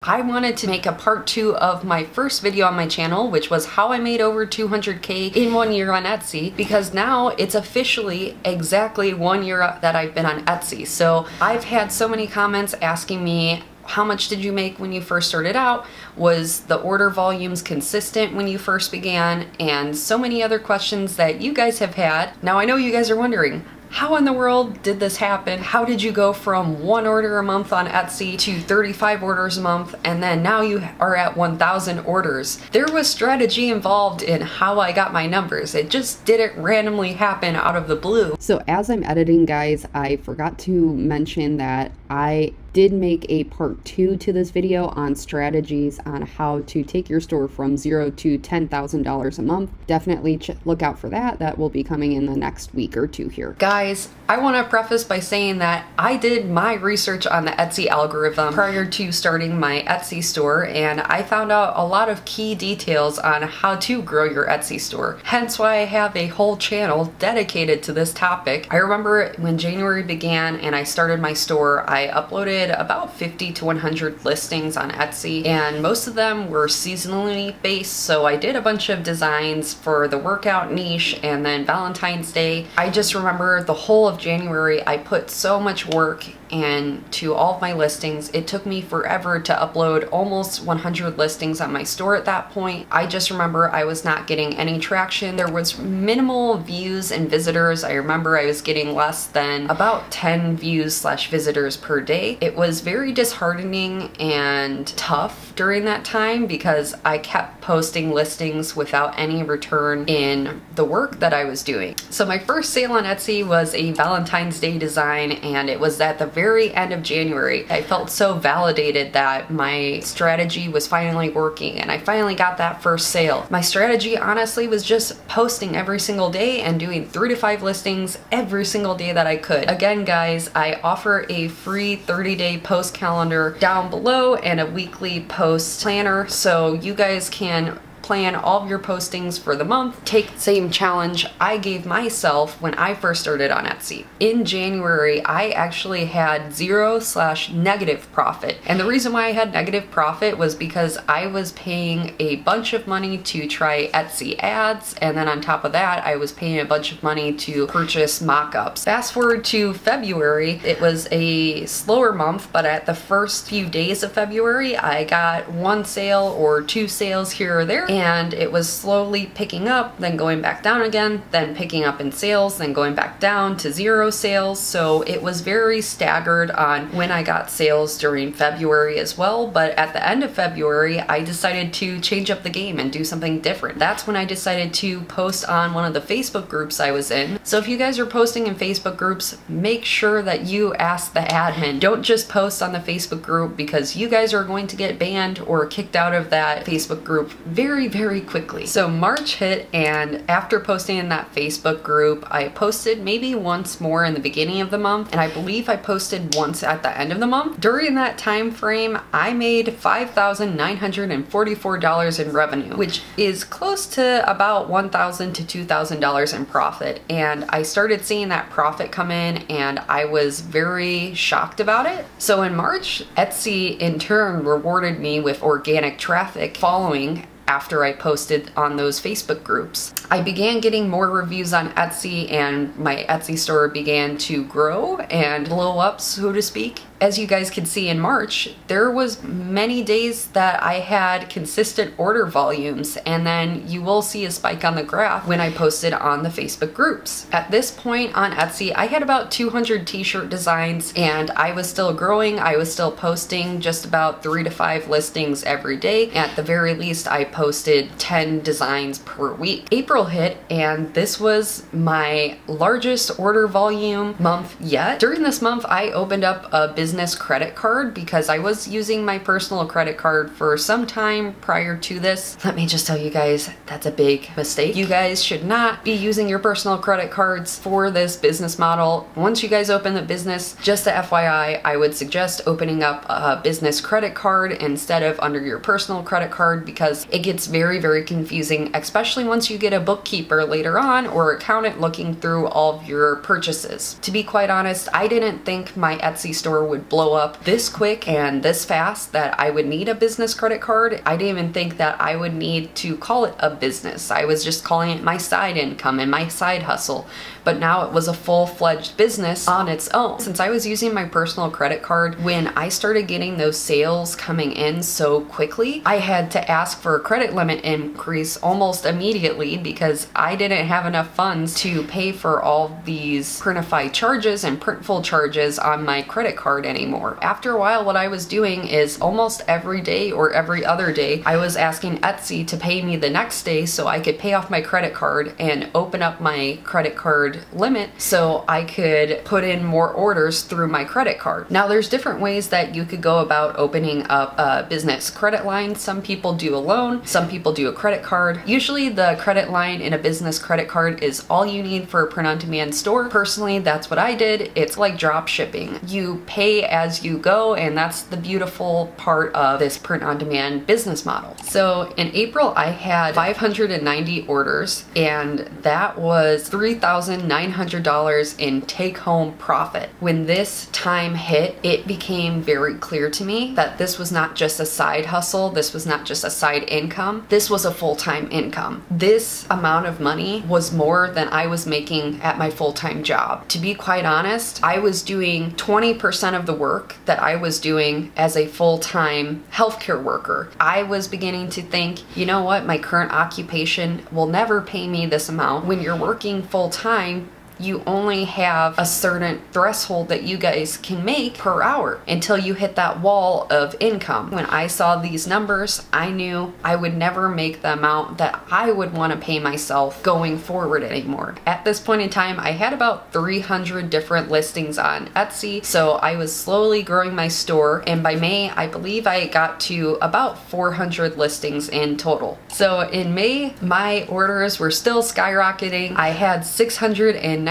I wanted to make a part 2 of my first video on my channel, which was how I made over 200K in 1 year on Etsy, because now it's officially exactly 1 year that I've been on Etsy. So I've had so many comments asking me, how much did you make when you first started out? Was the order volumes consistent when you first began? And so many other questions that you guys have had. Now I know you guys are wondering, how in the world did this happen? How did you go from 1 order a month on Etsy to 35 orders a month, and then now you are at 1,000 orders? There was strategy involved in how I got my numbers. It just didn't randomly happen out of the blue. So as I'm editing, guys, I forgot to mention that I did make a part 2 to this video on strategies on how to take your store from $0 to $10,000 a month. Definitely look out for that. That will be coming in the next week or 2 here. Guys, I want to preface by saying that I did my research on the Etsy algorithm prior to starting my Etsy store, and I found out a lot of key details on how to grow your Etsy store. Hence why I have a whole channel dedicated to this topic. I remember when January began and I started my store, I uploaded about 50 to 100 listings on Etsy, and most of them were seasonally based. So I did a bunch of designs for the workout niche and then Valentine's Day. I just remember the whole of January I put so much work into all of my listings. It took me forever to upload almost 100 listings on my store at that point. I just remember I was not getting any traction. There was minimal views and visitors. I remember I was getting less than about 10 views / visitors per day. It was very disheartening and tough during that time because I kept posting listings without any return in the work that I was doing. So my first sale on Etsy was a Valentine's Day design, and it was at the very end of January. I felt so validated that my strategy was finally working, and I finally got that first sale. My strategy honestly was just posting every single day and doing 3 to 5 listings every single day that I could. Again, guys, I offer a free 30-day post calendar down below and a weekly post planner, so you guys can plan all of your postings for the month. Take the same challenge I gave myself when I first started on Etsy. In January, I actually had 0 / negative profit. And the reason why I had negative profit was because I was paying a bunch of money to try Etsy ads, and then on top of that, I was paying a bunch of money to purchase mock-ups. Fast forward to February, it was a slower month, but at the first few days of February, I got 1 sale or 2 sales here or there, and it was slowly picking up, then going back down again, then picking up in sales, then going back down to 0 sales. So it was very staggered on when I got sales during February as well. But at the end of February, I decided to change up the game and do something different. That's when I decided to post on one of the Facebook groups I was in. So if you guys are posting in Facebook groups, make sure that you ask the admin. Don't just post on the Facebook group, because you guys are going to get banned or kicked out of that Facebook group very quickly. So March hit, and after posting in that Facebook group, I posted maybe once more in the beginning of the month, and I believe I posted once at the end of the month. During that time frame, I made $5,944 in revenue, which is close to about $1,000 to $2,000 in profit. And I started seeing that profit come in, and I was very shocked about it. So in March, Etsy in turn rewarded me with organic traffic following after I posted on those Facebook groups. I began getting more reviews on Etsy, and my Etsy store began to grow and blow up, so to speak. As you guys can see in March, there was many days that I had consistent order volumes, and then you will see a spike on the graph when I posted on the Facebook groups. At this point on Etsy, I had about 200 t-shirt designs, and I was still growing. I was still posting just about 3 to 5 listings every day. At the very least, I posted 10 designs per week. April hit, and this was my largest order volume month yet. During this month, I opened up a business credit card because I was using my personal credit card for some time prior to this. Let me just tell you guys, that's a big mistake. You guys should not be using your personal credit cards for this business model. Once you guys open the business, just a FYI, I would suggest opening up a business credit card instead of under your personal credit card, because it gets very confusing, especially once you get a bookkeeper later on or accountant looking through all of your purchases. To be quite honest, I didn't think my Etsy store would would blow up this quick and this fast that I would need a business credit card. I didn't even think that I would need to call it a business. I was just calling it my side income and my side hustle. But now it was a full-fledged business on its own. Since I was using my personal credit card, when I started getting those sales coming in so quickly, I had to ask for a credit limit increase almost immediately because I didn't have enough funds to pay for all these Printify charges and Printful charges on my credit card anymore. After a while, what I was doing is almost every day or every other day, I was asking Etsy to pay me the next day so I could pay off my credit card and open up my credit card limit so I could put in more orders through my credit card. Now there's different ways that you could go about opening up a business credit line. Some people do a loan, some people do a credit card. Usually the credit line in a business credit card is all you need for a print-on-demand store. Personally, that's what I did. It's like drop shipping. You pay as you go, and that's the beautiful part of this print-on-demand business model. So in April, I had 590 orders, and that was $3,900 in take-home profit. When this time hit, it became very clear to me that this was not just a side hustle, this was not just a side income, this was a full-time income. This amount of money was more than I was making at my full-time job. To be quite honest, I was doing 20% of the work that I was doing as a full-time healthcare worker. I was beginning to think, you know what, my current occupation will never pay me this amount. When you're working full-time, you only have a certain threshold that you guys can make per hour until you hit that wall of income. When I saw these numbers, I knew I would never make the amount that I would want to pay myself going forward anymore. At this point in time, I had about 300 different listings on Etsy, so I was slowly growing my store, and by May, I believe I got to about 400 listings in total. So in May, my orders were still skyrocketing. I had 696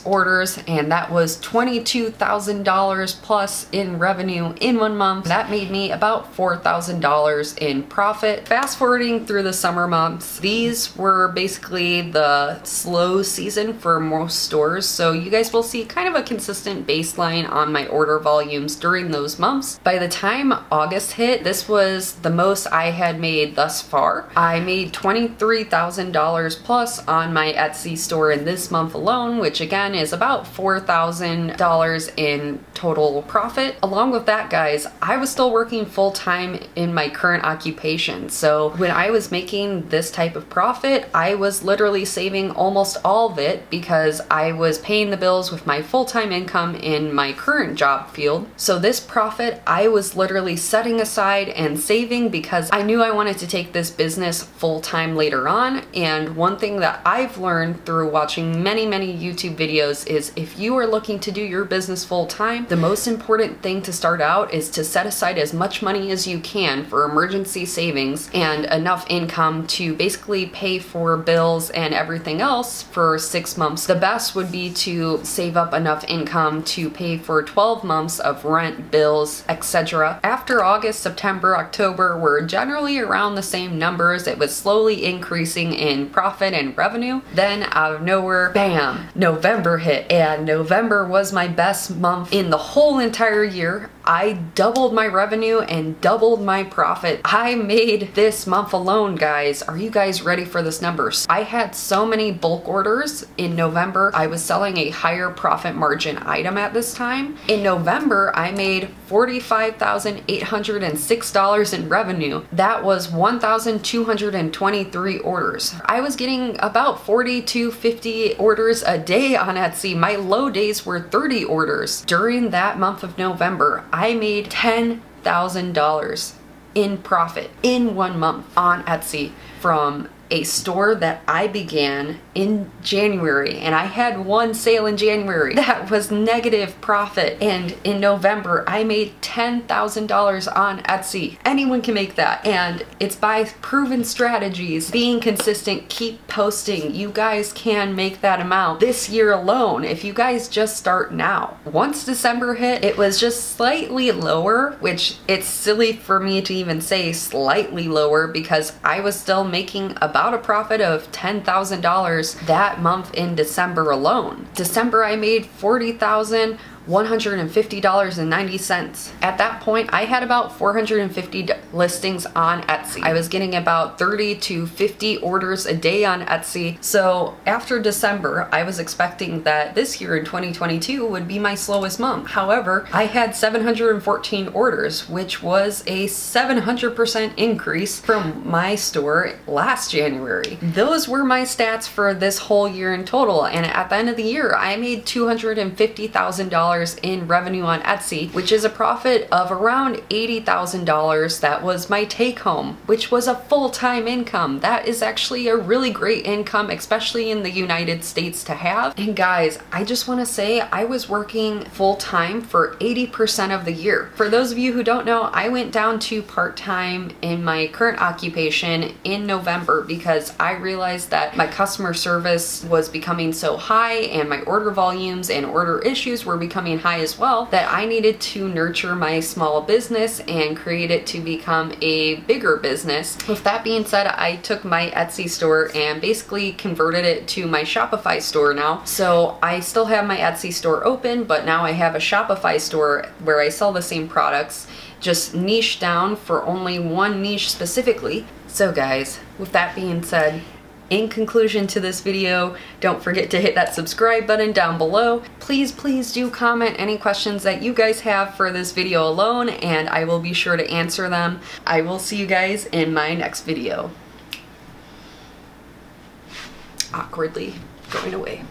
orders, and that was $22,000 plus in revenue in 1 month. That made me about $4,000 in profit. Fast forwarding through the summer months, these were basically the slow season for most stores, so you guys will see kind of a consistent baseline on my order volumes during those months. By the time August hit, this was the most I had made thus far. I made $23,000 plus on my Etsy store in this month alone, which again is about $4,000 in total profit. Along with that, guys, I was still working full-time in my current occupation. So when I was making this type of profit, I was literally saving almost all of it because I was paying the bills with my full-time income in my current job field. So this profit, I was literally setting aside and saving because I knew I wanted to take this business full-time later on. And one thing that I've learned through watching many YouTube videos is if you are looking to do your business full-time, the most important thing to start out is to set aside as much money as you can for emergency savings and enough income to basically pay for bills and everything else for 6 months. The best would be to save up enough income to pay for 12 months of rent, bills, etc. After August, September, October were generally around the same numbers. It was slowly increasing in profit and revenue. Then out of nowhere, bam, November hit, and November was my best month in the whole entire year. I doubled my revenue and doubled my profit. I made this month alone, guys. Are you guys ready for this number? I had so many bulk orders in November. I was selling a higher profit margin item at this time. In November, I made $45,806 in revenue. That was 1,223 orders. I was getting about 40 to 50 orders a day on Etsy. My low days were 30 orders. During that month of November, I made $10,000 in profit in 1 month on Etsy from a store that I began in January, and I had one sale in January that was negative profit, and in November I made $10,000 on Etsy. Anyone can make that, and it's by proven strategies, being consistent, keep posting. You guys can make that amount this year alone if you guys just start now. Once December hit, it was just slightly lower, which it's silly for me to even say slightly lower because I was still making about a profit of $10,000 that month in December alone. December I made $40,000, $150.90. At that point, I had about 450 listings on Etsy. I was getting about 30 to 50 orders a day on Etsy. So after December, I was expecting that this year in 2022 would be my slowest month. However, I had 714 orders, which was a 700% increase from my store last January. Those were my stats for this whole year in total, and at the end of the year I made $250,000 in revenue on Etsy, which is a profit of around $80,000. That was my take home, which was a full-time income. That is actually a really great income, especially in the United States to have. And guys, I just want to say I was working full-time for 80% of the year. For those of you who don't know, I went down to part-time in my current occupation in November because I realized that my customer service was becoming so high and my order volumes and order issues were becoming high as well, that I needed to nurture my small business and create it to become a bigger business. With that being said, I took my Etsy store and basically converted it to my Shopify store now. So I still have my Etsy store open, but now I have a Shopify store where I sell the same products, just niche down for only one niche specifically. So guys, with that being said, in conclusion to this video, don't forget to hit that subscribe button down below. Please do comment any questions that you guys have for this video alone, and I will be sure to answer them. I will see you guys in my next video. Awkwardly going away,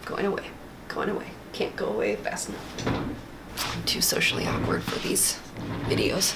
going away, going away. Can't go away fast enough. I'm too socially awkward for these videos.